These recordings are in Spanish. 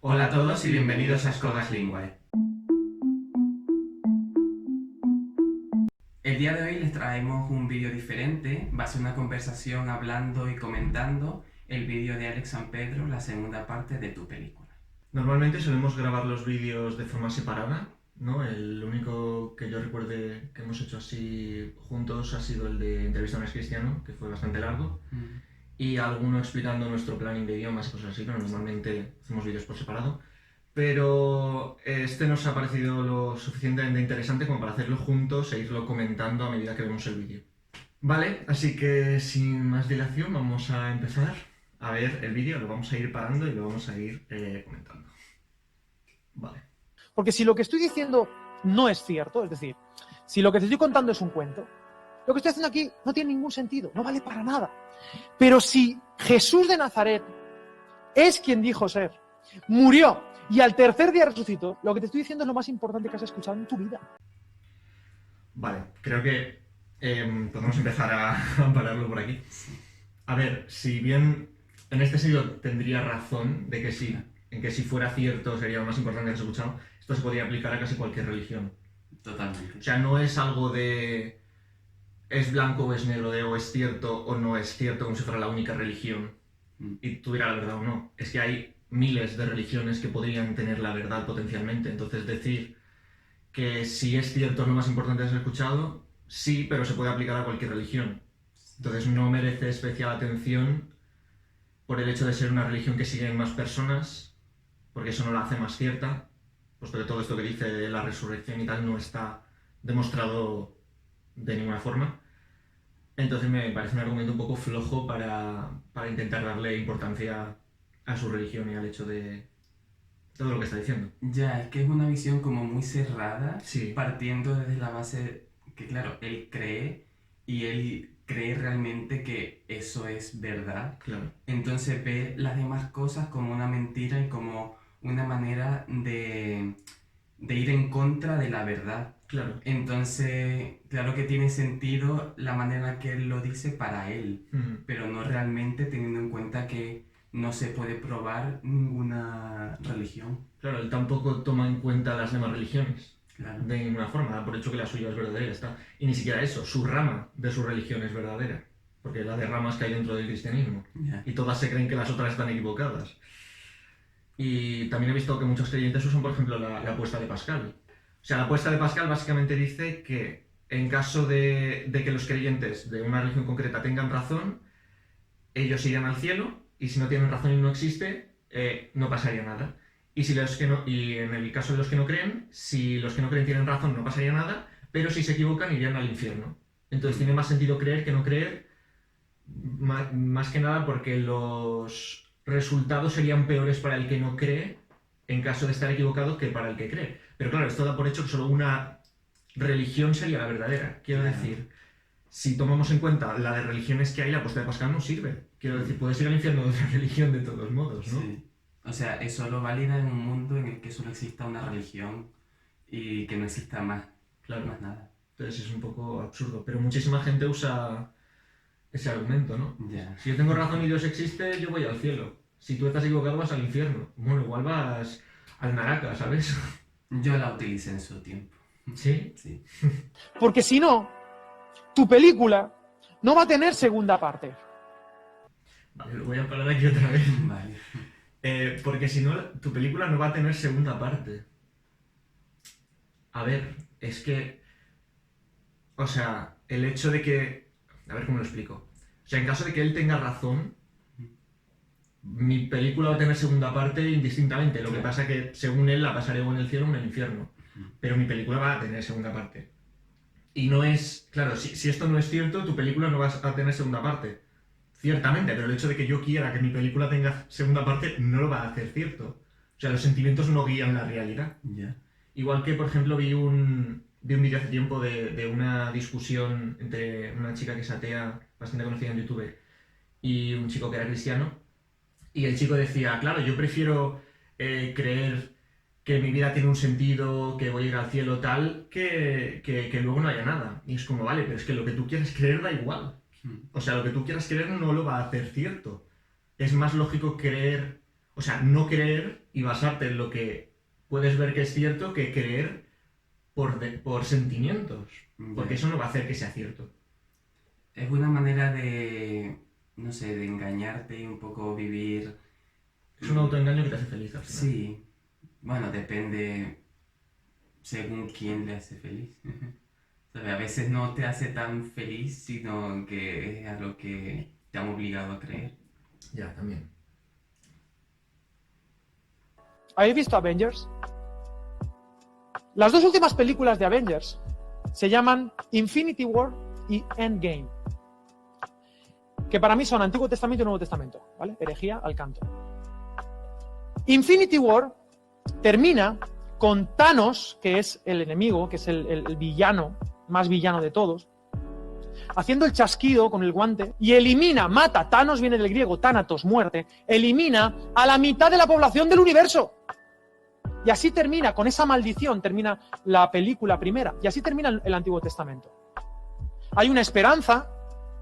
Hola a todos y bienvenidos a Escogas Linguae. El día de hoy les traemos un vídeo diferente. Va a ser una conversación hablando y comentando el vídeo de Alex San Pedro, la segunda parte de tu película. Normalmente solemos grabar los vídeos de forma separada, ¿no? El único que yo recuerde que hemos hecho así juntos ha sido el de Entrevista a un excristiano, que fue bastante largo, y alguno explicando nuestro planning de idiomas y cosas así, pero normalmente hacemos vídeos por separado. Pero este nos ha parecido lo suficientemente interesante como para hacerlo juntos e irlo comentando a medida que vemos el vídeo. Vale, así que sin más dilación vamos a empezar a ver el vídeo, lo vamos a ir parando y lo vamos a ir comentando. Vale. Porque si lo que estoy diciendo no es cierto, es decir, si lo que te estoy contando es un cuento, lo que estoy haciendo aquí no tiene ningún sentido, no vale para nada. Pero si Jesús de Nazaret es quien dijo ser, murió y al tercer día resucitó, lo que te estoy diciendo es lo más importante que has escuchado en tu vida. Vale, creo que podemos empezar a pararlo por aquí. A ver, si bien en este sentido tendría razón de que sí, en que si fuera cierto sería lo más importante que has escuchado, esto se podría aplicar a casi cualquier religión. Totalmente. O sea, no es algo de es blanco o es negro, de o es cierto o no es cierto, como si fuera la única religión y tuviera la verdad o no. Es que hay miles de religiones que podrían tener la verdad potencialmente. Entonces decir que si es cierto lo más importante que has escuchado, sí, pero se puede aplicar a cualquier religión. Entonces no merece especial atención por el hecho de ser una religión que siguen más personas, porque eso no la hace más cierta, puesto que todo esto que dice de la resurrección y tal no está demostrado de ninguna forma. Entonces me parece un argumento un poco flojo para intentar darle importancia a su religión y al hecho de todo lo que está diciendo. Ya, es que es una visión como muy cerrada, Sí. partiendo desde la base que, claro, él cree realmente que eso es verdad. Claro. Entonces ve las demás cosas como una mentira y como una manera de ir en contra de la verdad. Claro. Entonces, claro que tiene sentido la manera en la que él lo dice para él, pero no realmente teniendo en cuenta que no se puede probar ninguna religión. Claro, él tampoco toma en cuenta las demás religiones. Claro. De ninguna forma, da por hecho que la suya es verdadera, está. Y ni siquiera eso, su rama de su religión es verdadera. Porque la de ramas que hay dentro del cristianismo. Yeah. Y todas se creen que las otras están equivocadas. Y también he visto que muchos creyentes usan, por ejemplo, la apuesta de Pascal. O sea, la apuesta de Pascal básicamente dice que en caso de que los creyentes de una religión concreta tengan razón, ellos irían al cielo, y si no tienen razón y no existe, no pasaría nada. Y en el caso de los que no creen, si los que no creen tienen razón, no pasaría nada, pero si se equivocan, irían al infierno. Entonces tiene más sentido creer que no creer, más que nada porque los resultados serían peores para el que no cree en caso de estar equivocado que para el que cree. Pero claro, esto da por hecho que solo una religión sería la verdadera. Quiero decir, si tomamos en cuenta la de religiones que hay, la apuesta de Pascal no sirve. Quiero decir, puedes ir al infierno de otra religión de todos modos, ¿no? Sí. O sea, eso lo valida en un mundo en el que solo exista una religión y que no exista más, Claro. más nada. Entonces es un poco absurdo. Pero muchísima gente usa ese argumento, ¿no? Yeah. Si yo tengo razón y Dios existe, yo voy al cielo. Si tú estás equivocado, vas al infierno. Bueno, igual vas al Naraca, ¿sabes? Yo la utilicé en su tiempo. ¿Sí? Sí. Porque si no, tu película no va a tener segunda parte. Vale, lo voy a parar aquí otra vez. Vale. Porque si no, tu película no va a tener segunda parte. A ver, es que... O sea, el hecho de que... A ver cómo lo explico. O sea, en caso de que él tenga razón, mi película va a tener segunda parte indistintamente. Lo que pasa es que, según él, la pasaré o en el cielo o en el infierno. Pero mi película va a tener segunda parte. Y no es... Claro, si esto no es cierto, tu película no va a tener segunda parte. Ciertamente, pero el hecho de que yo quiera que mi película tenga segunda parte no lo va a hacer cierto. O sea, los sentimientos no guían la realidad. Yeah. Igual que, por ejemplo, vi un vídeo hace tiempo de una discusión entre una chica que es atea, bastante conocida en YouTube, y un chico que era cristiano. Y el chico decía, claro, yo prefiero creer que mi vida tiene un sentido, que voy a ir al cielo tal, que luego no haya nada. Y es como, vale, pero es que lo que tú quieres creer da igual. O sea, lo que tú quieras creer no lo va a hacer cierto. Es más lógico creer O sea, no creer y basarte en lo que puedes ver que es cierto que creer por sentimientos. Porque eso no va a hacer que sea cierto. Es una manera de, no sé, de engañarte y un poco vivir... Es un autoengaño que te hace feliz al final. Sí, bueno, depende según quién le hace feliz. ¿Sabe? A veces no te hace tan feliz, sino que es algo que te han obligado a creer. Ya, también. ¿Habéis visto Avengers? Las dos últimas películas de Avengers se llaman Infinity War y Endgame, que para mí son Antiguo Testamento y Nuevo Testamento, ¿vale? Herejía al canto. Infinity War termina con Thanos, que es el enemigo, que es el villano, más villano de todos, haciendo el chasquido con el guante y mata, Thanos viene del griego, Thanatos, muerte, elimina a la mitad de la población del universo. Y así termina, con esa maldición, termina la película primera. Y así termina el Antiguo Testamento. Hay una esperanza,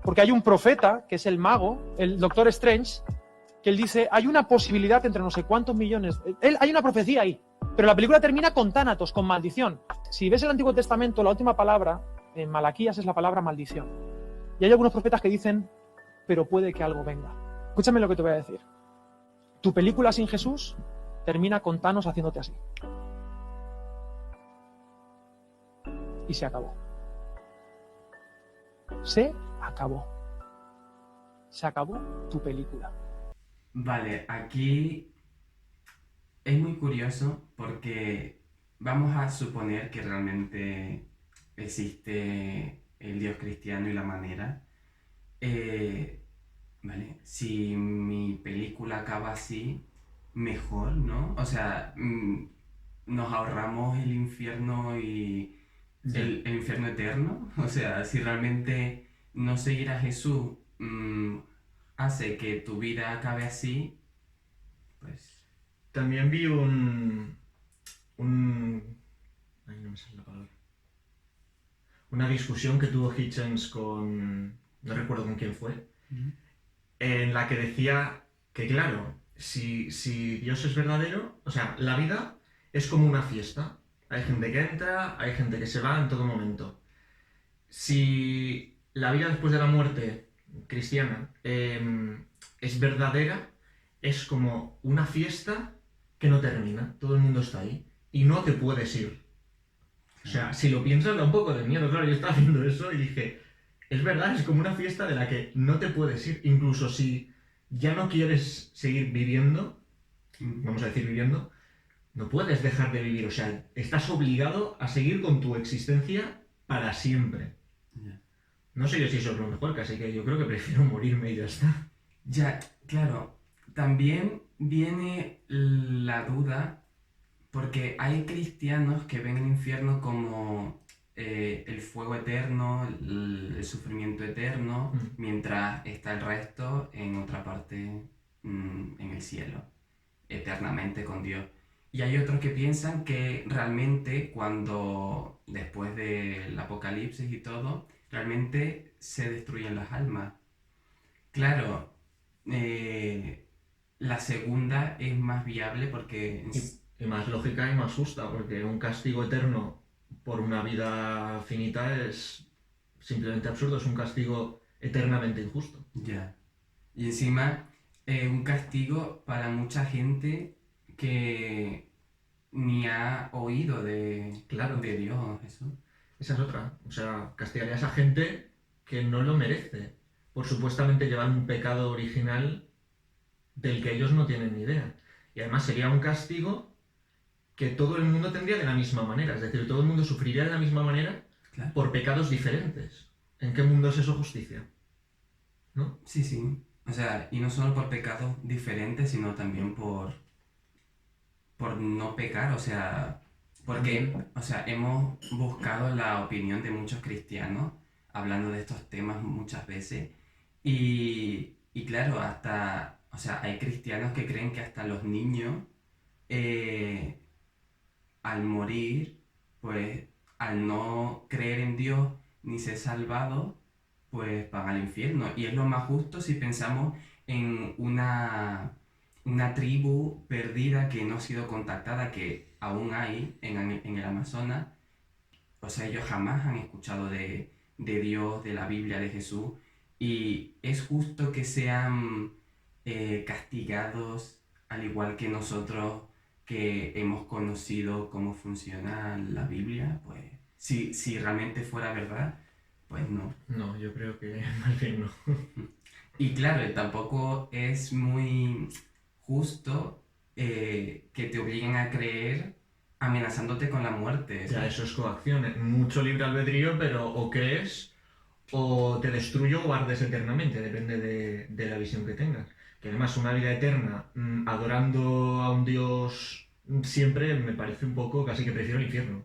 porque hay un profeta, que es el mago, el Doctor Strange, que él dice, hay una posibilidad entre no sé cuántos millones. Hay una profecía ahí. Pero la película termina con Thanatos, con maldición. Si ves el Antiguo Testamento, la última palabra, en Malaquías, es la palabra maldición. Y hay algunos profetas que dicen, pero puede que algo venga. Escúchame lo que te voy a decir. Tu película sin Jesús termina con Thanos haciéndote así. Y se acabó. Se acabó. Se acabó tu película. Vale, aquí es muy curioso porque vamos a suponer que realmente existe el Dios cristiano y la manera. Vale, si mi película acaba así, mejor, ¿no? O sea, nos ahorramos el infierno y el infierno eterno. O sea, si realmente no seguir a Jesús hace que tu vida acabe así, pues... También vi Ay, no me sale la palabra. Una discusión que tuvo Hitchens con... no recuerdo con quién fue, en la que decía que, claro, si Dios es verdadero, o sea, la vida es como una fiesta. Hay gente que entra, hay gente que se va en todo momento. Si la vida después de la muerte cristiana es verdadera, es como una fiesta que no termina, todo el mundo está ahí y no te puedes ir. O sea, si lo piensas da un poco de miedo. Claro, yo estaba viendo eso y dije, es verdad, es como una fiesta de la que no te puedes ir, incluso si ya no quieres seguir viviendo, vamos a decir viviendo, no puedes dejar de vivir, o sea, estás obligado a seguir con tu existencia para siempre. No sé yo si eso es lo mejor, así que yo creo que prefiero morirme y ya está. Ya, claro, también viene la duda, porque hay cristianos que ven el infierno como el fuego eterno, el sufrimiento eterno, mientras está el resto en otra parte, en el cielo, eternamente con Dios. Y hay otros que piensan que realmente cuando, después del apocalipsis y todo, realmente se destruyen las almas. Claro, la segunda es más viable porque... Y más lógica y más justa, porque un castigo eterno por una vida finita es simplemente absurdo, es un castigo eternamente injusto. Ya. Y encima, un castigo para mucha gente que ni ha oído de Dios, eso. Esa es otra. O sea, castigarías a gente que no lo merece, por supuestamente llevar un pecado original del que ellos no tienen ni idea. Y además sería un castigo que todo el mundo tendría de la misma manera, es decir, todo el mundo sufriría de la misma manera, claro, por pecados diferentes. ¿En qué mundo es eso justicia? ¿No? Sí, sí. O sea, y no solo por pecados diferentes, sino también por no pecar, o sea, porque, o sea, hemos buscado la opinión de muchos cristianos hablando de estos temas muchas veces y claro, hasta, o sea, hay cristianos que creen que hasta los niños al morir, pues al no creer en Dios ni ser salvados, pues van al infierno. Y es lo más justo si pensamos en un una tribu perdida que no ha sido contactada, que aún hay en el Amazonas. O sea, ellos jamás han escuchado de Dios, de la Biblia, de Jesús. Y es justo que sean castigados, al igual que nosotros que hemos conocido cómo funciona la Biblia. Pues si realmente fuera verdad, pues no. No, yo creo que más bien no. Y claro, tampoco es muy justo que te obliguen a creer amenazándote con la muerte. Ya, eso es coacción. Mucho libre albedrío, pero o crees o te destruyo o ardes eternamente, depende de la visión que tengas. Que además una vida eterna adorando a un Dios siempre me parece un poco, casi que prefiero el infierno.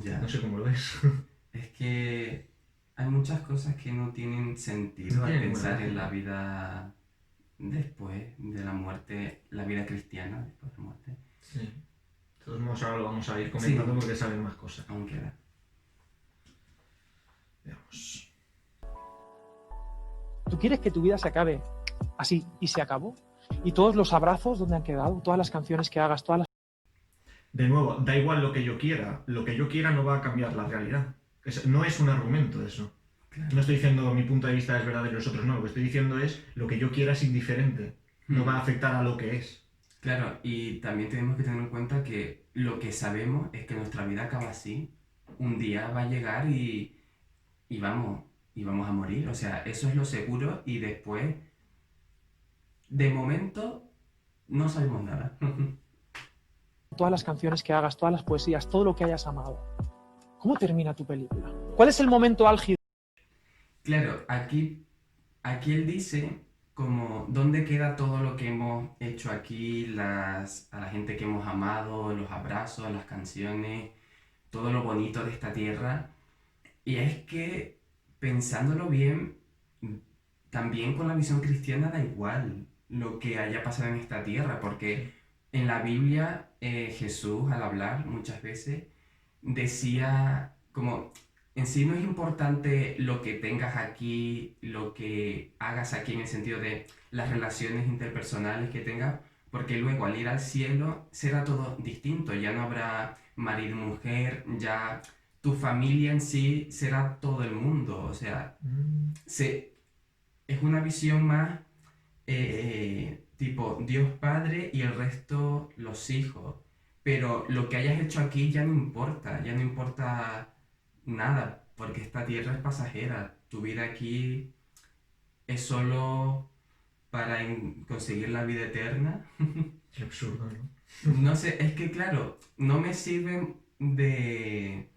Ya. No sé cómo lo ves. Es que hay muchas cosas que no tienen sentido No al tiene pensar ninguna en la lógica. vida después de la muerte, la vida cristiana después de la muerte. Sí. De todos modos, ahora lo vamos a ir Sí. comentando porque salen más cosas. Aún queda. Veamos. ¿Tú quieres que tu vida se acabe así y se acabó? ¿Y todos los abrazos donde han quedado? ¿Todas las canciones que hagas? ¿Todas las... De nuevo, da igual lo que yo quiera no va a cambiar la realidad. No es un argumento eso. Claro. No estoy diciendo mi punto de vista es verdadero y los otros no, lo que estoy diciendo es lo que yo quiera es indiferente, no va a afectar a lo que es. Claro, y también tenemos que tener en cuenta que lo que sabemos es que nuestra vida acaba así. Un día va a llegar y vamos a morir. O sea, eso es lo seguro y después, de momento, no sabemos nada. todas las canciones que hagas, todas las poesías, todo lo que hayas amado? ¿Cómo termina tu película? ¿Cuál es el momento álgido? Claro, aquí él dice como dónde queda todo lo que hemos hecho aquí, a la gente que hemos amado, los abrazos, las canciones, todo lo bonito de esta tierra. Y es que, pensándolo bien, también con la visión cristiana da igual lo que haya pasado en esta tierra, porque en la Biblia Jesús al hablar muchas veces decía como en sí no es importante lo que tengas aquí, lo que hagas aquí en el sentido de las relaciones interpersonales que tengas, porque luego al ir al cielo será todo distinto, ya no habrá marido y mujer, ya tu familia en sí será todo el mundo, o sea, es una visión más tipo Dios Padre y el resto los hijos. Pero lo que hayas hecho aquí ya no importa nada, porque esta tierra es pasajera. Tu vida aquí es solo para conseguir la vida eterna. Qué absurdo, ¿no? No sé, es que claro, no me sirve de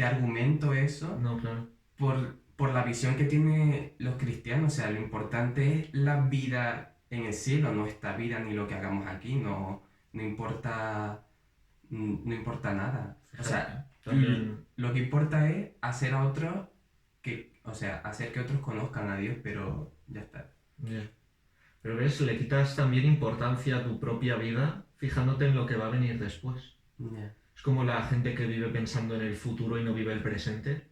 argumento eso No, claro. por la visión que tienen los cristianos. O sea, lo importante es la vida en el cielo, no esta vida ni lo que hagamos aquí, no importa, no importa nada. O sea, También, lo que importa es hacer a otros o sea, hacer que otros conozcan a Dios, pero ya está. ya. Pero ves, le quitas también importancia a tu propia vida fijándote en lo que va a venir después. Ya. Es como la gente que vive pensando en el futuro y no vive el presente.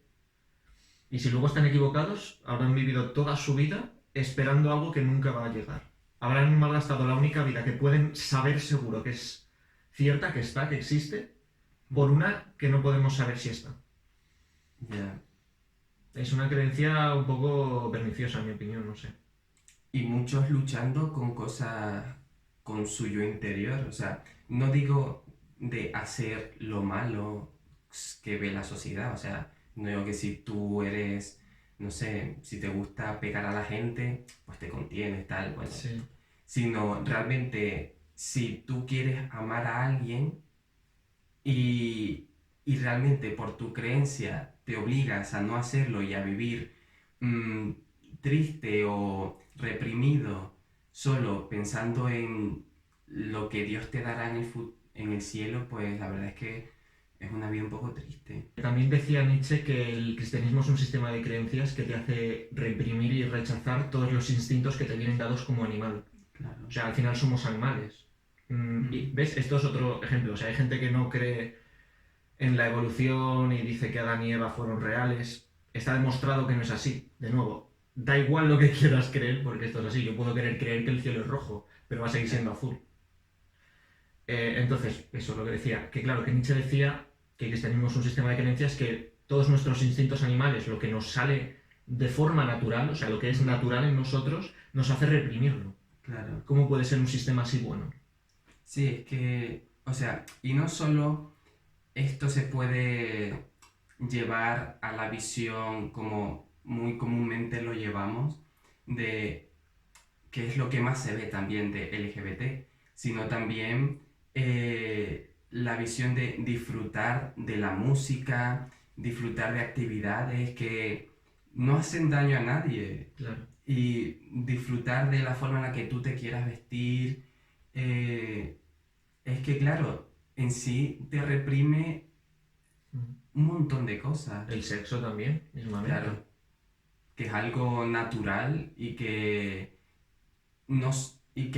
Y si luego están equivocados, habrán vivido toda su vida esperando algo que nunca va a llegar. Habrán malgastado la única vida que pueden saber seguro que es cierta, que está, que existe, por una que no podemos saber si está. Ya. Es una creencia un poco perniciosa, en mi opinión, no sé. Y muchos luchando con cosas, con su yo interior. O sea, no digo de hacer lo malo que ve la sociedad. O sea, no digo que si tú eres, no sé, si te gusta pegar a la gente, pues te contienes, tal, bueno. Sí. Sino realmente, si tú quieres amar a alguien y realmente por tu creencia te obligas a no hacerlo y a vivir mm, triste o reprimido solo pensando en lo que Dios te dará en el cielo, pues la verdad es que es una vida un poco triste. También decía Nietzsche que el cristianismo es un sistema de creencias que te hace reprimir y rechazar todos los instintos que te vienen dados como animal. Claro. O sea, al final somos animales. Y ves, esto es otro ejemplo. O sea, hay gente que no cree en la evolución y dice que Adán y Eva fueron reales. Está demostrado que no es así. De nuevo, da igual lo que quieras creer, porque esto es así. Yo puedo querer creer que el cielo es rojo, pero va a seguir siendo azul. Entonces, eso, lo que decía, que claro, que Nietzsche decía que el cristianismo es un sistema de creencias que todos nuestros instintos animales, lo que nos sale de forma natural, o sea, lo que es natural en nosotros, nos hace reprimirlo. Claro. ¿Cómo puede ser un sistema así bueno? Sí, es que, o sea, y no solo esto se puede llevar a la visión como muy comúnmente lo llevamos, de que es lo que más se ve también de LGBT, sino también la visión de disfrutar de la música, disfrutar de actividades que no hacen daño a nadie Claro. y disfrutar de la forma en la que tú te quieras vestir. Es que, claro, en sí te reprime un montón de cosas. El sexo también, mismamente. Claro, que es algo natural y que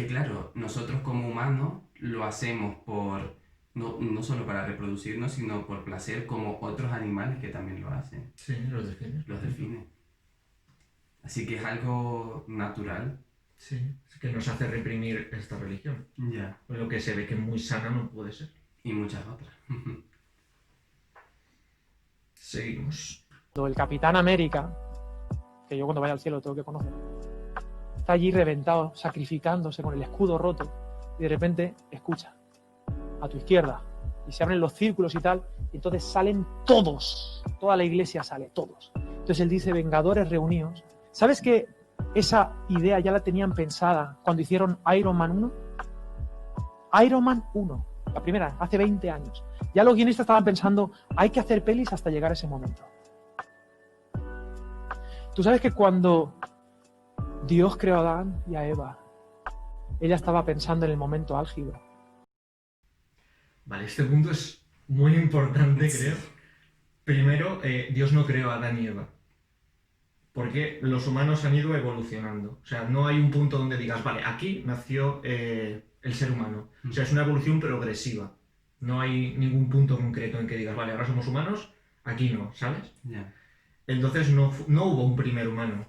claro, nosotros como humanos lo hacemos no solo para reproducirnos, sino por placer, como otros animales que también lo hacen, Sí, los delfines. los delfines. Así que es algo natural. Sí, es que nos hace reprimir esta religión. Ya. Lo que se ve que muy sana no puede ser. Y muchas otras. Seguimos. El Capitán América, que yo cuando vaya al cielo tengo que conocer, está allí reventado, sacrificándose con el escudo roto, y de repente escucha a tu izquierda y se abren los círculos y tal, y entonces salen todos, toda la iglesia sale, todos. Entonces él dice, Vengadores reunidos. ¿Sabes que esa idea ya la tenían pensada cuando hicieron Iron Man 1? Iron Man 1, la primera, hace 20 años. Ya los guionistas estaban pensando, hay que hacer pelis hasta llegar a ese momento. Tú sabes que cuando Dios creó a Adán y a Eva, ella estaba pensando en el momento álgido. Vale, este punto es muy importante, Sí. creo. Primero, Dios no creó a Adán y Eva. Porque los humanos han ido evolucionando. O sea, no hay un punto donde digas, vale, aquí nació el ser humano. O sea, es una evolución progresiva. No hay ningún punto concreto en que digas, vale, ahora somos humanos, aquí no, ¿sabes? Ya, Entonces no hubo un primer humano.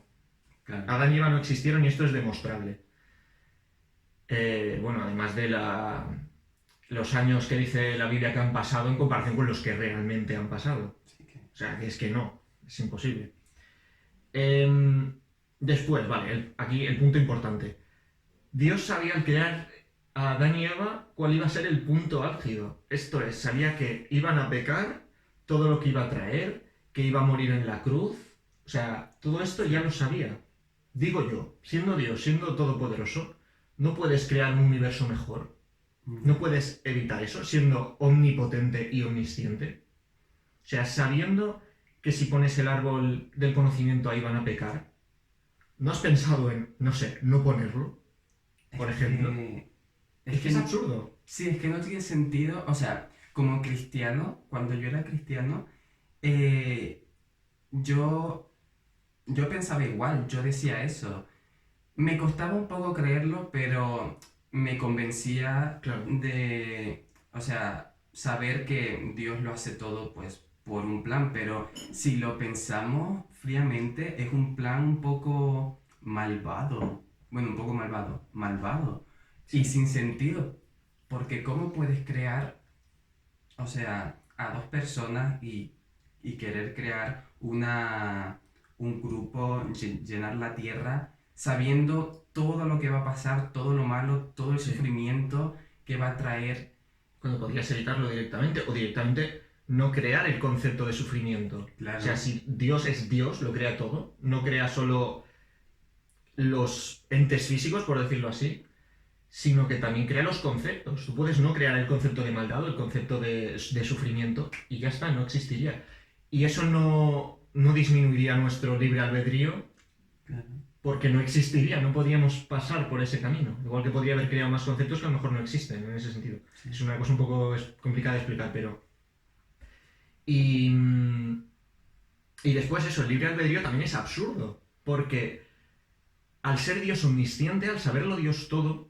claro. Adán y Eva no existieron y esto es demostrable. Bueno, además de los años que dice la Biblia que han pasado en comparación con los que realmente han pasado. Así que, O sea, que es que no, es imposible. Después, vale, aquí el punto importante. Dios sabía al crear a Adán y Eva cuál iba a ser el punto álgido. Esto es, sabía que iban a pecar, todo lo que iba a traer, que iba a morir en la cruz. O sea, todo esto ya lo sabía. Digo yo, siendo Dios, siendo todopoderoso, no puedes crear un universo mejor. No puedes evitar eso, siendo omnipotente y omnisciente. O sea, sabiendo que si pones el árbol del conocimiento ahí van a pecar, ¿no has pensado en, no sé, no ponerlo? Por ejemplo. Es que es absurdo. Sí, es que no tiene sentido. O sea, como cristiano, cuando yo era cristiano, yo pensaba igual, yo decía eso. Me costaba un poco creerlo, pero me convencía Claro. o sea, saber que Dios lo hace todo, pues, por un plan, pero si lo pensamos fríamente, es un plan un poco malvado. Bueno, un poco malvado. Y sin sentido, porque ¿cómo puedes crear, o sea, a dos personas y querer crear un grupo, llenar la tierra, sabiendo todo lo que va a pasar, todo lo malo, todo el Sí. sufrimiento que va a traer? Cuando podrías evitarlo directamente o directamente no crear el concepto de sufrimiento. Claro. O sea, si Dios es Dios, lo crea todo, no crea solo los entes físicos, por decirlo así, sino que también crea los conceptos. Tú puedes no crear el concepto de maldad o el concepto de sufrimiento y ya está, no existiría. Y eso no disminuiría nuestro libre albedrío Claro. porque no existiría, no podíamos pasar por ese camino. Igual que podría haber creado más conceptos que a lo mejor no existen en ese sentido. Sí. Es una cosa un poco complicada de explicar, pero... Y después eso, el libre albedrío también es absurdo, porque al ser Dios omnisciente, al saberlo Dios todo,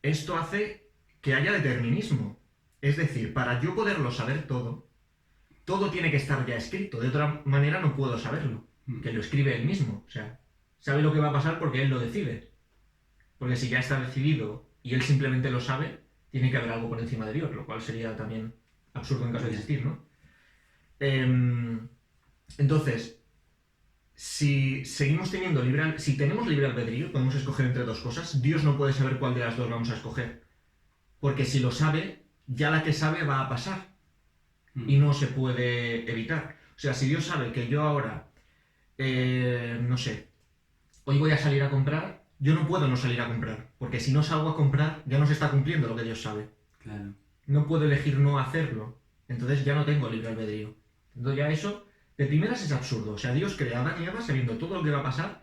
esto hace que haya determinismo. Es decir, para yo poderlo saber todo, todo tiene que estar ya escrito, de otra manera no puedo saberlo, que lo escribe él mismo, o sea, sabe lo que va a pasar porque él lo decide. Porque si ya está decidido y él simplemente lo sabe, tiene que haber algo por encima de Dios, lo cual sería también absurdo en caso de Ya. existir, ¿no? Entonces, si seguimos teniendo si tenemos libre albedrío, podemos escoger entre dos cosas, Dios no puede saber cuál de las dos vamos a escoger. Porque si lo sabe, ya la que sabe va a pasar y no se puede evitar. O sea, si Dios sabe que yo ahora, no sé, hoy voy a salir a comprar, yo no puedo no salir a comprar, porque si no salgo a comprar, ya no se está cumpliendo lo que Dios sabe. Claro. No puedo elegir no hacerlo, entonces ya no tengo libre albedrío. Entonces ya eso, de primeras es absurdo. O sea, Dios crea a Adán y Eva sabiendo todo lo que va a pasar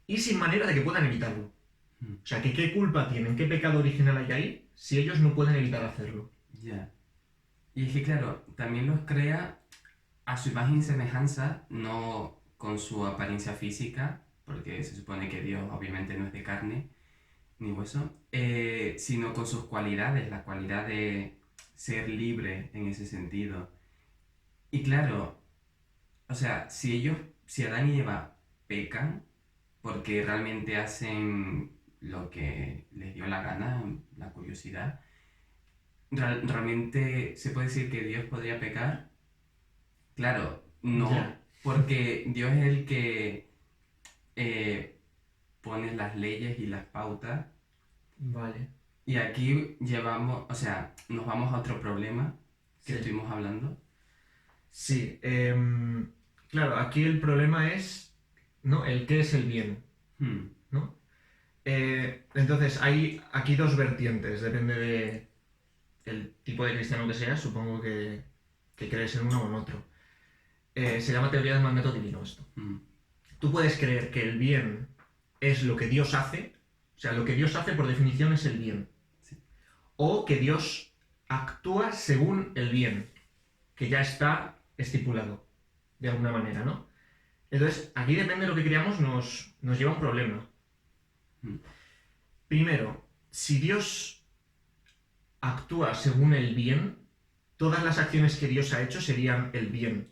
y sin manera de que puedan evitarlo. O sea, que qué culpa tienen, qué pecado original hay ahí, si ellos no pueden evitar hacerlo. Ya. Y es que, claro, también los crea a su imagen y semejanza, no con su apariencia física, porque se supone que Dios obviamente no es de carne ni hueso, sino con sus cualidades, la cualidad de ser libre en ese sentido. Y claro, o sea, si Adán y Eva pecan, porque realmente hacen lo que les dio la gana, la curiosidad, ¿realmente se puede decir que Dios podría pecar? Claro, no, Ya. porque Dios es el que eh, pone las leyes y las pautas. Vale. Y aquí llevamos, o sea, nos vamos a otro problema que Sí. estuvimos hablando. Sí, claro, aquí el problema es, ¿no? El qué es el bien, Hmm, ¿no? Entonces, hay aquí dos vertientes, depende de el tipo de cristiano que seas, supongo que crees en uno o en otro. Se llama teoría del mandato divino esto. hmm, Tú puedes creer que el bien es lo que Dios hace, o sea, lo que Dios hace por definición es el bien. sí. O que Dios actúa según el bien, que ya está estipulado, de alguna manera, ¿no? Entonces, aquí depende de lo que creamos, nos lleva a un problema. Hmm, Primero, si Dios actúa según el bien, todas las acciones que Dios ha hecho serían el bien,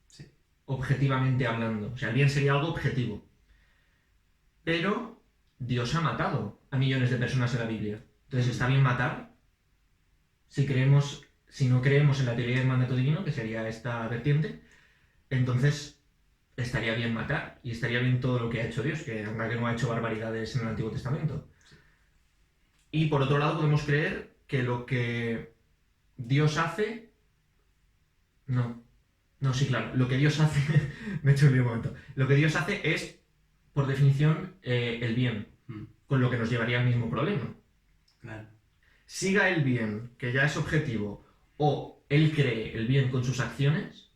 sí. objetivamente hablando. O sea, el bien sería algo objetivo. Pero Dios ha matado a millones de personas en la Biblia. Entonces, ¿está bien matar? Si no creemos en la teoría del mandato divino, que sería esta vertiente, entonces estaría bien matar y estaría bien todo lo que ha hecho Dios, que anda que no ha hecho barbaridades en el Antiguo Testamento. Y por otro lado podemos creer que lo que Dios hace... No, sí, claro, lo que Dios hace... Me he hecho un lío un momento. Lo que Dios hace es, por definición, el bien, Hmm, con lo que nos llevaría al mismo problema. claro. Siga el bien, que ya es objetivo, o él cree el bien con sus acciones,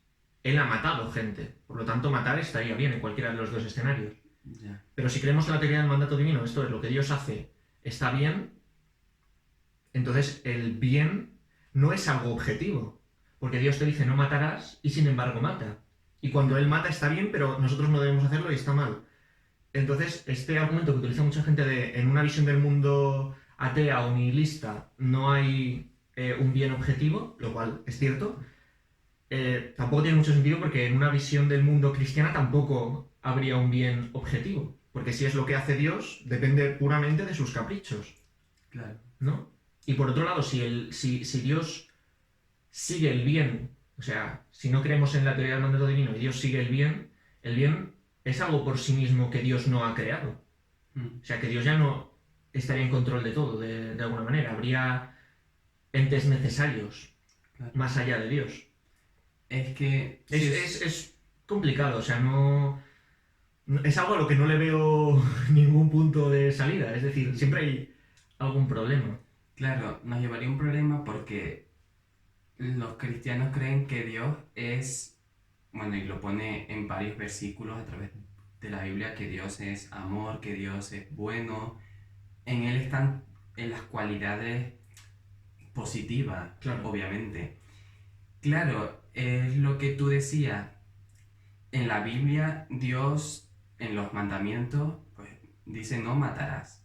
él ha matado gente. Por lo tanto, matar estaría bien en cualquiera de los dos escenarios. Ya. Pero si creemos en la teoría del mandato divino, esto es lo que Dios hace, está bien, entonces el bien no es algo objetivo. Porque Dios te dice no matarás y sin embargo mata. Y cuando Él mata está bien, pero nosotros no debemos hacerlo y está mal. Entonces, este argumento que utiliza mucha gente de en una visión del mundo atea o nihilista no hay un bien objetivo, lo cual es cierto, tampoco tiene mucho sentido porque en una visión del mundo cristiana tampoco habría un bien objetivo. Porque si es lo que hace Dios, depende puramente de sus caprichos, Claro. ¿no? Y por otro lado, si Dios sigue el bien, o sea, si no creemos en la teoría del mandato divino y Dios sigue el bien es algo por sí mismo que Dios no ha creado. Hmm, O sea, que Dios ya no estaría en control de todo, de alguna manera. Habría entes necesarios claro. más allá de Dios. Es que... Es, sí, es complicado, o sea, es algo a lo que no le veo ningún punto de salida. Es decir, siempre hay algún problema. Claro, nos llevaría a un problema porque los cristianos creen que Dios es, bueno, y lo pone en varios versículos a través de la Biblia, que Dios es amor, que Dios es bueno. En Él están en las cualidades positivas, Claro. obviamente. Claro, es lo que tú decías. En la Biblia, Dios, en los mandamientos, pues dice no matarás.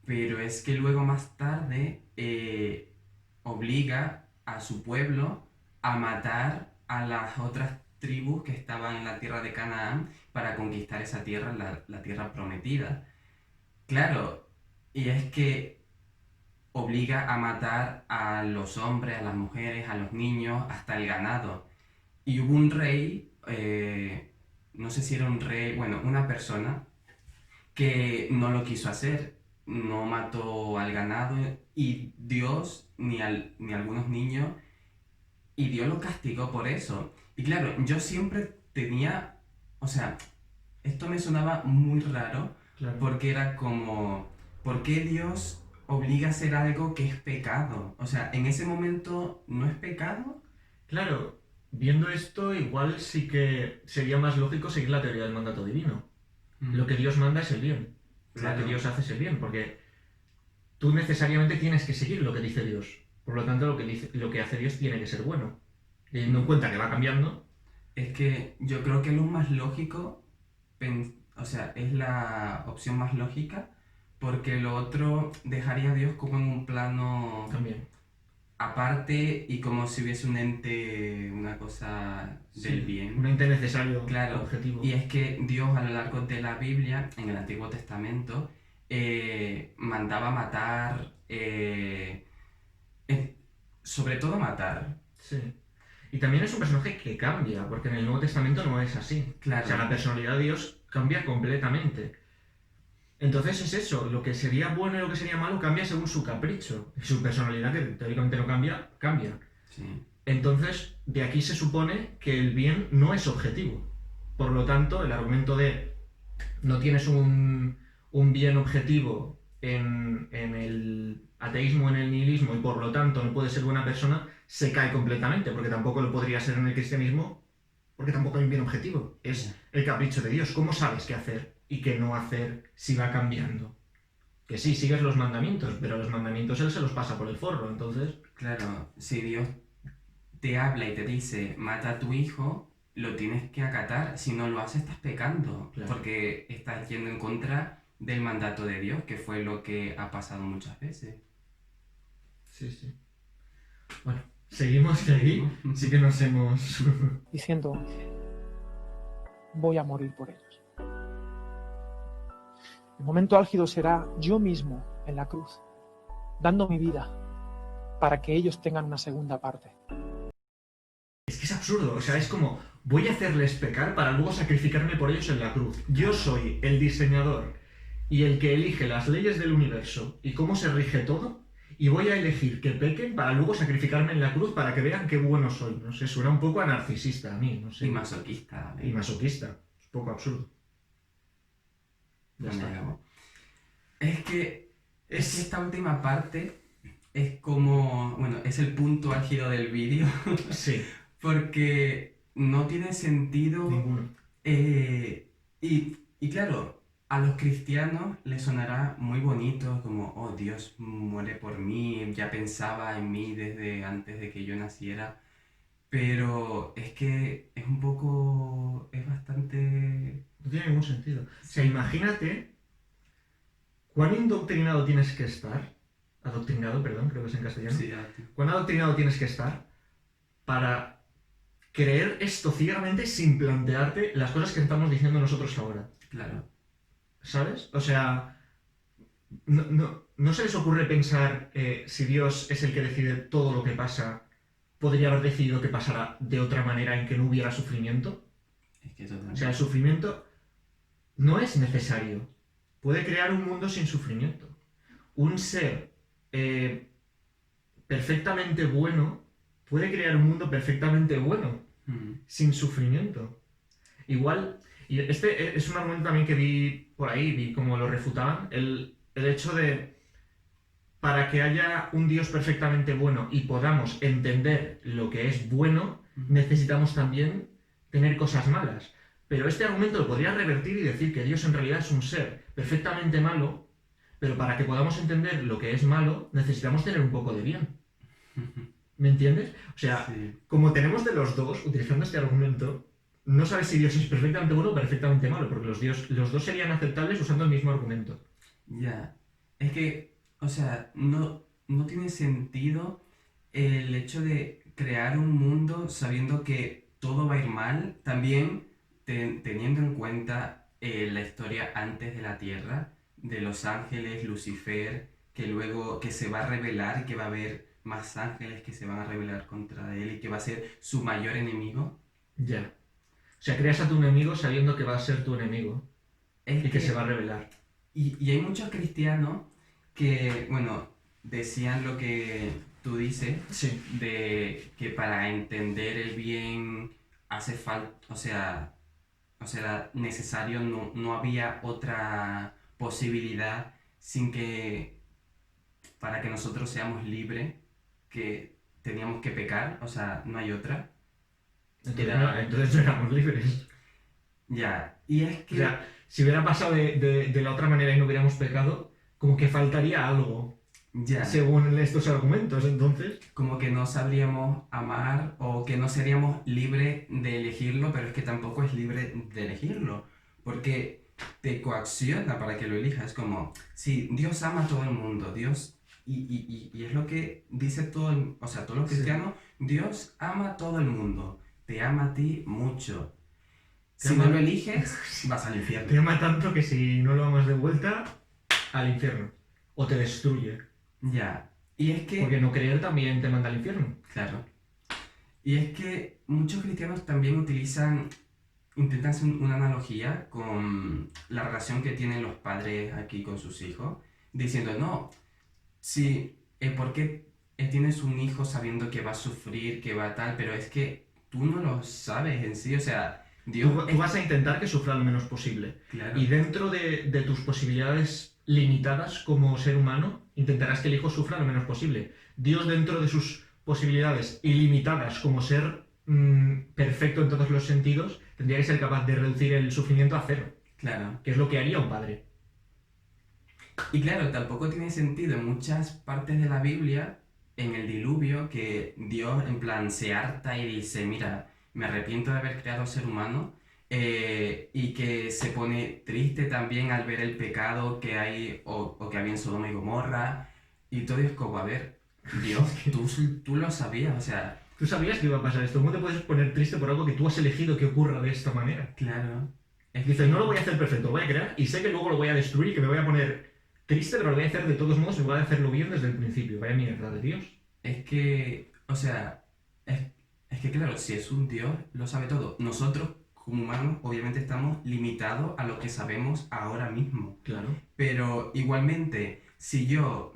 Pero es que luego más tarde obliga a su pueblo a matar a las otras tribus que estaban en la tierra de Canaán para conquistar esa tierra, la tierra prometida. Claro, y es que obliga a matar a los hombres, a las mujeres, a los niños, hasta el ganado. Y hubo un rey, no sé si era un rey, bueno, una persona que no lo quiso hacer, no mató al ganado y Dios ni a algunos niños, y Dios lo castigó por eso. Y claro, yo siempre tenía, o sea, esto me sonaba muy raro Claro. porque era como, ¿por qué Dios obliga a hacer algo que es pecado? O sea, en ese momento no es pecado. Claro, viendo esto, igual sí que sería más lógico seguir la teoría del mandato divino. Lo que Dios manda es el bien. Lo Claro. que Dios hace es el bien, porque tú necesariamente tienes que seguir lo que dice Dios. Por lo tanto, lo que hace Dios tiene que ser bueno. Teniendo en cuenta que va cambiando. Es que yo creo que lo más lógico, o sea, es la opción más lógica, porque lo otro dejaría a Dios como en un plano También. aparte y como si hubiese un ente, una cosa del Sí, bien. un ente necesario, Claro, objetivo. y es que Dios a lo largo de la Biblia, en el Antiguo Testamento, mandaba matar, eh, sobre todo matar. Sí. Y también es un personaje que cambia, porque en el Nuevo Testamento no es así. Claro. O sea, la personalidad de Dios cambia completamente. Entonces es eso, lo que sería bueno y lo que sería malo cambia según su capricho. Y su personalidad, que teóricamente no cambia, cambia. Sí. Entonces, de aquí se supone que el bien no es objetivo. Por lo tanto, el argumento de no tienes un bien objetivo en el ateísmo, en el nihilismo, y por lo tanto no puedes ser buena persona, se cae completamente, porque tampoco lo podría ser en el cristianismo, porque tampoco hay un bien objetivo. Es el capricho de Dios. ¿Cómo sabes qué hacer y qué no hacer si va cambiando? Que sí, sigues los mandamientos, pero los mandamientos él se los pasa por el forro, entonces... Claro, si Dios te habla y te dice, mata a tu hijo, lo tienes que acatar. Si no lo haces, estás pecando, Claro. porque estás yendo en contra del mandato de Dios, que fue lo que ha pasado muchas veces. Sí, sí. Bueno, seguimos que ahí sí que nos hemos... Diciendo, voy a morir por ellos. El momento álgido será yo mismo en la cruz, dando mi vida para que ellos tengan una segunda parte. Es que es absurdo, o sea, es como, voy a hacerles pecar para luego sacrificarme por ellos en la cruz. Yo soy el diseñador y el que elige las leyes del universo y cómo se rige todo, y voy a elegir que pequen para luego sacrificarme en la cruz para que vean qué bueno soy. No sé, suena un poco a narcisista a mí, no sé. Y masoquista. Y masoquista, es un poco absurdo. Ya No me está. hago. Es que esta última parte es como, bueno, es el punto álgido del vídeo, Sí, porque no tiene sentido. ninguno. Y claro, a los cristianos les sonará muy bonito, como, oh, Dios muere por mí, ya pensaba en mí desde antes de que yo naciera, pero es que es un poco, es bastante... No tiene ningún sentido. O sea, imagínate cuán indoctrinado tienes que estar, adoctrinado, perdón, creo que es en castellano, Sí, cuán adoctrinado tienes que estar para creer esto ciegamente sin plantearte las cosas que estamos diciendo nosotros ahora. claro. ¿Sabes? O sea, no se les ocurre pensar si Dios es el que decide todo lo que pasa, podría haber decidido que pasara de otra manera en que no hubiera sufrimiento. Es que O sea, totalmente. el sufrimiento no es necesario. Puede crear un mundo sin sufrimiento. Un ser perfectamente bueno puede crear un mundo perfectamente bueno, sin sufrimiento. Igual, y este es un argumento también que vi por ahí, vi cómo lo refutaban, el hecho de, para que haya un Dios perfectamente bueno y podamos entender lo que es bueno, necesitamos también tener cosas malas. Pero este argumento lo podría revertir y decir que Dios en realidad es un ser perfectamente malo, pero para que podamos entender lo que es malo, necesitamos tener un poco de bien. ¿Me entiendes? O sea, Sí. como tenemos de los dos, utilizando este argumento, no sabes si Dios es perfectamente bueno o perfectamente malo, porque los dos serían aceptables usando el mismo argumento. Ya. Es que, o sea, no tiene sentido el hecho de crear un mundo sabiendo que todo va a ir mal, también teniendo en cuenta la historia antes de la Tierra, de los ángeles, Lucifer, que luego que se va a rebelar y que va a haber más ángeles que se van a rebelar contra él y que va a ser su mayor enemigo. Ya. O sea, creas a tu enemigo sabiendo que va a ser tu enemigo Es y que se va a rebelar. y hay muchos cristianos que, bueno, decían lo que tú dices, Sí. de que para entender el bien hace falta, necesario, no había otra posibilidad sin que, para que nosotros seamos libres, que teníamos que pecar, o sea, no hay otra. Entonces no éramos libres. Ya, y es O que, sea, si hubiera pasado de la otra manera y no hubiéramos pecado, como que faltaría algo, ya, según estos argumentos, entonces. como que no sabríamos amar o que no seríamos libres de elegirlo, pero es que tampoco es libre de elegirlo, porque te coacciona para que lo elijas, como, sí, Dios ama a todo el mundo, Dios, y es lo que dice todo, o sea, todos los Sí. cristianos, Dios ama a todo el mundo, te ama a ti mucho. Te Si ama- no lo eliges, vas al Te infierno. ama tanto que si no lo amas de vuelta, al infierno. O te destruye. Ya, y es que... Porque no creer también te manda al infierno. Claro. Y es que muchos cristianos también intentan hacer una analogía con la relación que tienen los padres aquí con sus hijos, diciendo, no, si, ¿por qué tienes un hijo sabiendo que va a sufrir, que va a tal? Pero es que tú no lo sabes en sí, o sea, Dios Tú vas a intentar que sufra lo menos posible. Claro, Y dentro de tus posibilidades limitadas como ser humano, intentarás que el hijo sufra lo menos posible. Dios, dentro de sus posibilidades ilimitadas como ser perfecto en todos los sentidos, tendría que ser capaz de reducir el sufrimiento a cero, claro. que es lo que haría un padre. Y claro, tampoco tiene sentido en muchas partes de la Biblia, en el diluvio, que Dios en plan se harta y dice, mira, me arrepiento de haber creado ser humano, y que se pone triste también al ver el pecado que hay o que había en Sodoma y Gomorra, y todo es como, a ver, Dios, tú lo sabías, o sea, Tú sabías que iba a pasar esto. ¿Cómo te puedes poner triste por algo que tú has elegido que ocurra de esta manera? claro. Es Dices, que- no lo voy a hacer perfecto, lo voy a crear y sé que luego lo voy a destruir y que me voy a poner triste, pero lo voy a hacer de todos modos y voy a hacerlo bien desde el principio. Vaya mierda de Dios. Es que, o sea, es que claro, si es un Dios, lo sabe todo. Nosotros, como humanos, obviamente estamos limitados a lo que sabemos ahora mismo. Claro. Pero igualmente, si yo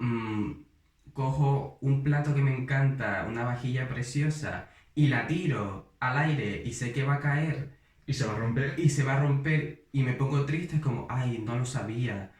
cojo un plato que me encanta, una vajilla preciosa, y la tiro al aire y sé que va a caer Y se va a romper. y se va a romper y me pongo triste, es como, ay, no lo sabía.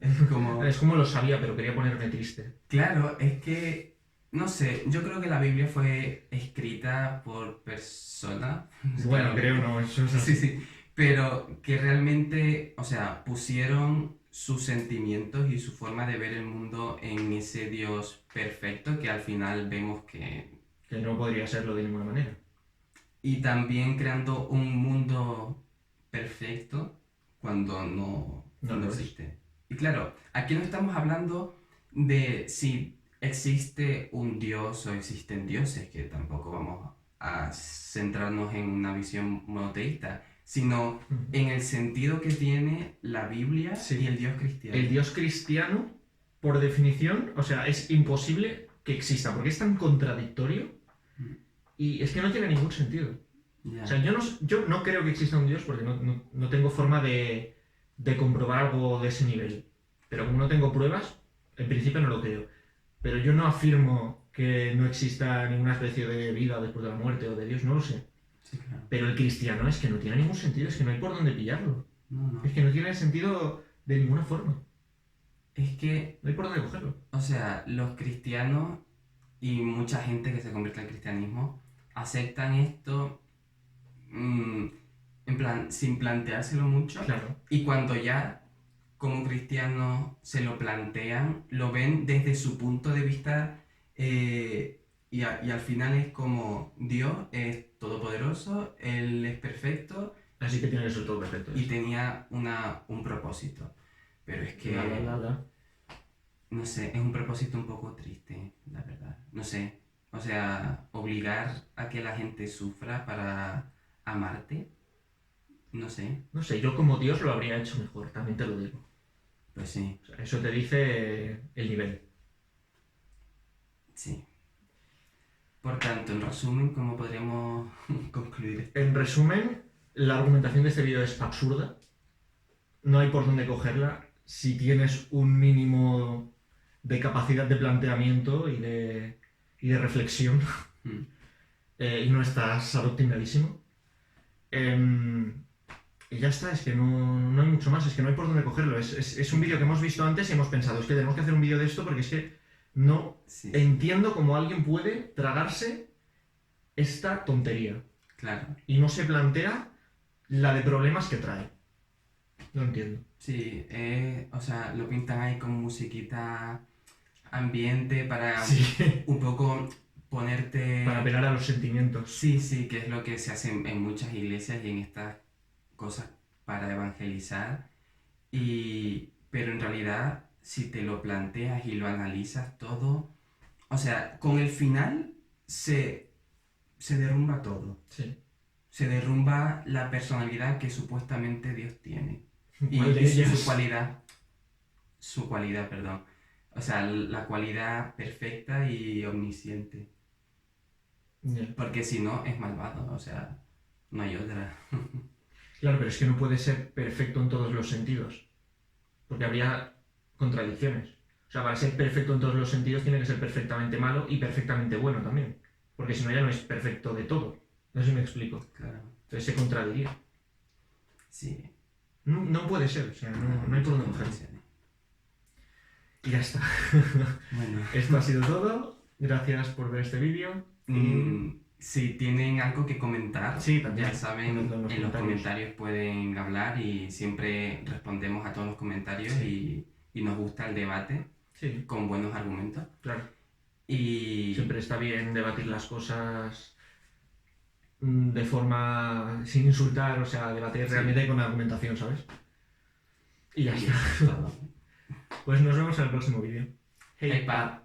Es como... Es como lo sabía, pero quería ponerme triste. Claro, es que, no sé, yo creo que la Biblia fue escrita por personas. Bueno, Claro, creo no, eso es Sí, así. sí, pero que realmente, o sea, pusieron sus sentimientos y su forma de ver el mundo en ese Dios perfecto que al final vemos que... Que no podría serlo de ninguna manera. Y también creando un mundo perfecto cuando No lo es. existe. Y claro, aquí no estamos hablando de si existe un dios o existen dioses, que tampoco vamos a centrarnos en una visión monoteísta, sino en el sentido que tiene la Biblia Sí. y el Dios cristiano. El Dios cristiano, por definición, o sea, es imposible que exista, porque es tan contradictorio y es que no tiene ningún sentido. Ya. O sea, yo no creo que exista un Dios porque no tengo forma de comprobar algo de ese nivel. Pero como no tengo pruebas, en principio no lo creo. Pero yo no afirmo que no exista ninguna especie de vida después de la muerte o de Dios, no lo sé. Sí, claro. Pero el cristiano es que no tiene ningún sentido, es que no hay por dónde pillarlo. No. Es que no tiene sentido de ninguna forma. Es que, No hay por dónde cogerlo. o sea, los cristianos y mucha gente que se convierte al cristianismo aceptan esto en plan, sin planteárselo mucho. Claro. Y cuando ya como cristianos se lo plantean, lo ven desde su punto de vista, y al final es como Dios es todopoderoso, Él es perfecto Así que tiene que ser todo perfecto. y tenía un propósito. Pero es que, La. no sé, es un propósito un poco triste, la verdad. No sé, o sea, obligar a que la gente sufra para amarte, no sé. No sé, yo como Dios lo habría hecho mejor, también te lo digo. Pues sí, O sea, eso te dice el nivel. sí. Por tanto, en resumen, ¿cómo podríamos concluir esto? En resumen, la argumentación de este vídeo es absurda. No hay por dónde cogerla. Si tienes un mínimo de capacidad de planteamiento y de reflexión Mm. y no estás adoctrinadísimo. Y ya está, es que no hay mucho más, es que no hay por dónde cogerlo. Es un vídeo que hemos visto antes y hemos pensado, es que tenemos que hacer un vídeo de esto porque es que no Sí, entiendo cómo alguien puede tragarse esta tontería claro. y no se plantea la de problemas que trae. No entiendo. Sí, o sea, lo pintan ahí con musiquita ambiente para Sí, un poco ponerte... para apelar a los sentimientos. Sí, sí, que es lo que se hace en muchas iglesias y en estas cosas para evangelizar. Pero en realidad, si te lo planteas y lo analizas todo, o sea, con el final se derrumba todo. Sí. Se derrumba la personalidad que supuestamente Dios tiene. Y, ¿Cuál de y ellas? su cualidad, perdón. O sea, la cualidad perfecta y omnisciente. Ya. Porque si no, es malvado, o sea, no hay otra. Claro, pero es que no puede ser perfecto en todos los sentidos, porque habría contradicciones. O sea, para ser perfecto en todos los sentidos tiene que ser perfectamente malo y perfectamente bueno también, porque si no ya no es perfecto de todo. No sé si me explico. Claro, Entonces se contradiría. sí. No puede ser, o sea, no hay por dónde cogerlo. Y ya está. Bueno, Esto ha sido todo. Gracias por ver este vídeo. si tienen algo que comentar, Sí, también. ya saben, Comentad en los comentarios pueden hablar y siempre respondemos a todos los comentarios y nos gusta el debate Sí, con buenos argumentos. claro. Y Siempre está bien debatir las cosas de forma sin insultar, o sea, debatir Sí. realmente con argumentación, ¿sabes? Y ya y está. eso es todo. Pues nos vemos en el próximo vídeo. Hey, pa.